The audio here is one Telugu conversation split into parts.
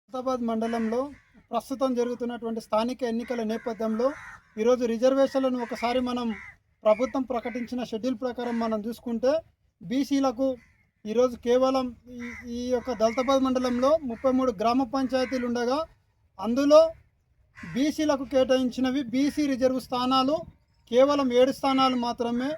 హైదరాబాద్ మండలంలో ప్రస్తుతం జరుగుతున్నటువంటి స్థానిక ఎన్నికల నేపథ్యంలో ఈరోజు రిజర్వేషన్లను ఒకసారి మనం ప్రభుత్వం ప్రకటించిన షెడ్యూల్ ప్రకారం మనం చూసుకుంటే బీసీలకు ఈరోజు కేవలం ఈ యొక్క దళితాబాద్ మండలంలో 33 గ్రామ పంచాయతీలు ఉండగా అందులో బీసీలకు కేటాయించినవి బీసీ రిజర్వ్ స్థానాలు కేవలం 7 స్థానాలు మాత్రమే.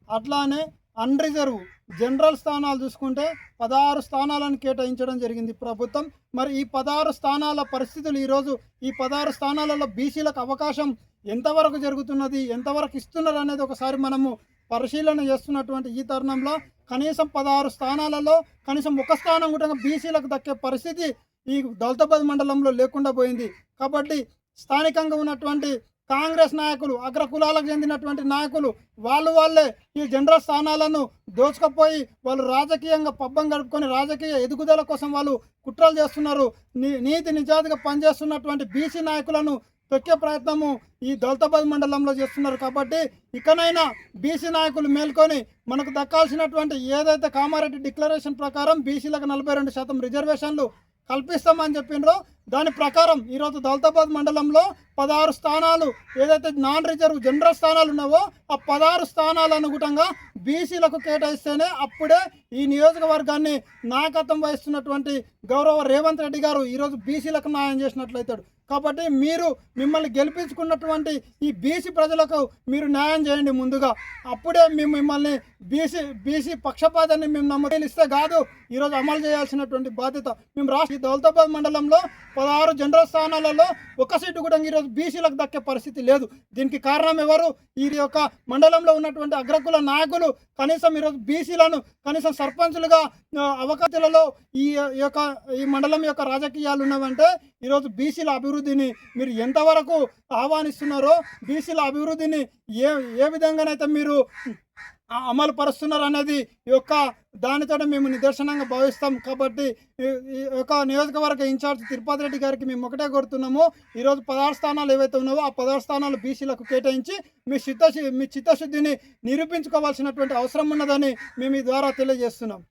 అట్లానే అన్రిజర్వ్ జనరల్ స్థానాలు చూసుకుంటే 16 స్థానాలను కేటాయించడం జరిగింది ప్రభుత్వం. మరి ఈ 16 స్థానాల పరిస్థితులు ఈరోజు ఈ 16 స్థానాలలో బీసీలకు అవకాశం ఎంతవరకు జరుగుతున్నది, ఎంతవరకు ఇస్తున్నారు అనేది ఒకసారి మనము పరిశీలన చేస్తున్నటువంటి ఈ తరుణంలో కనీసం 16 స్థానాలలో కనీసం ఒక స్థానం కూడా బీసీలకు దక్కే పరిస్థితి ఈ దళితాబాద్ మండలంలో లేకుండా పోయింది. కాబట్టి స్థానికంగా ఉన్నటువంటి కాంగ్రెస్ నాయకులు, అగ్ర కులాలకు చెందినటువంటి నాయకులు వాళ్ళే ఈ జనరల్ స్థానాలను దోచుకపోయి వాళ్ళు రాజకీయంగా పబ్బం గడుపుకొని రాజకీయ ఎదుగుదల కోసం వాళ్ళు కుట్రలు చేస్తున్నారు. నీతి నిజాతిగా పనిచేస్తున్నటువంటి బీసీ నాయకులను తొక్కే ప్రయత్నము ఈ దళితాబాద్ మండలంలో చేస్తున్నారు. కాబట్టి ఇకనైనా బీసీ నాయకులు మేల్కొని మనకు దక్కాల్సినటువంటి ఏదైతే కామారెడ్డి డిక్లరేషన్ ప్రకారం బీసీలకు 42% రిజర్వేషన్లు కల్పిస్తామని చెప్పిండ్రో దాని ప్రకారం ఈరోజు దళితాబాద్ మండలంలో 16 స్థానాలు ఏదైతే నాన్ రిజర్వ్ జనరల్ స్థానాలు ఉన్నావో ఆ 16 స్థానాలు అనుగుణంగా బీసీలకు కేటాయిస్తేనే అప్పుడే ఈ నియోజకవర్గాన్ని నాయకత్వం వహిస్తున్నటువంటి గౌరవ రేవంత్ రెడ్డి గారు ఈరోజు బీసీలకు న్యాయం చేసినట్లయితాడు. కాబట్టి మిమ్మల్ని గెలిపించుకున్నటువంటి ఈ బీసీ ప్రజలకు మీరు న్యాయం చేయండి ముందుగా. అప్పుడే మేము మిమ్మల్ని బీసీ పక్షపాతాన్ని మేము నమ్మకలిస్తే కాదు ఈరోజు అమలు చేయాల్సినటువంటి బాధ్యత మేము రాష్ట్ర దౌలతాబాద్ మండలంలో 16 జనరల్ స్థానాలలో ఒక సీటు కూడా ఈరోజు బీసీలకు దక్కే పరిస్థితి లేదు. దీనికి కారణం ఎవరు? ఈ యొక్క మండలంలో ఉన్నటువంటి అగ్రకుల నాయకులు కనీసం ఈరోజు బీసీలను కనీసం సర్పంచులుగా అవకాశాలలో ఈ మండలం యొక్క రాజకీయాలు ఉన్నవంటే ఈరోజు బీసీల అభివృద్ధిని మీరు ఎంతవరకు ఆహ్వానిస్తున్నారో, బీసీల అభివృద్ధిని ఏ విధంగానైతే మీరు అమలు పరుస్తున్నారు అనేది యొక్క దానితో మేము నిదర్శనంగా భావిస్తాం. కాబట్టి ఈ యొక్క నియోజకవర్గ ఇన్ఛార్జ్ తిరుపతి రెడ్డి గారికి మేము ఒకటే కోరుతున్నాము, ఈరోజు 16 స్థానాలు ఏవైతే ఉన్నావో ఆ 16 స్థానాలు బీసీలకు కేటాయించి మీ చిత్తశుద్ధిని నిరూపించుకోవాల్సినటువంటి అవసరం ఉన్నదని మేము ఈ ద్వారా తెలియజేస్తున్నాం.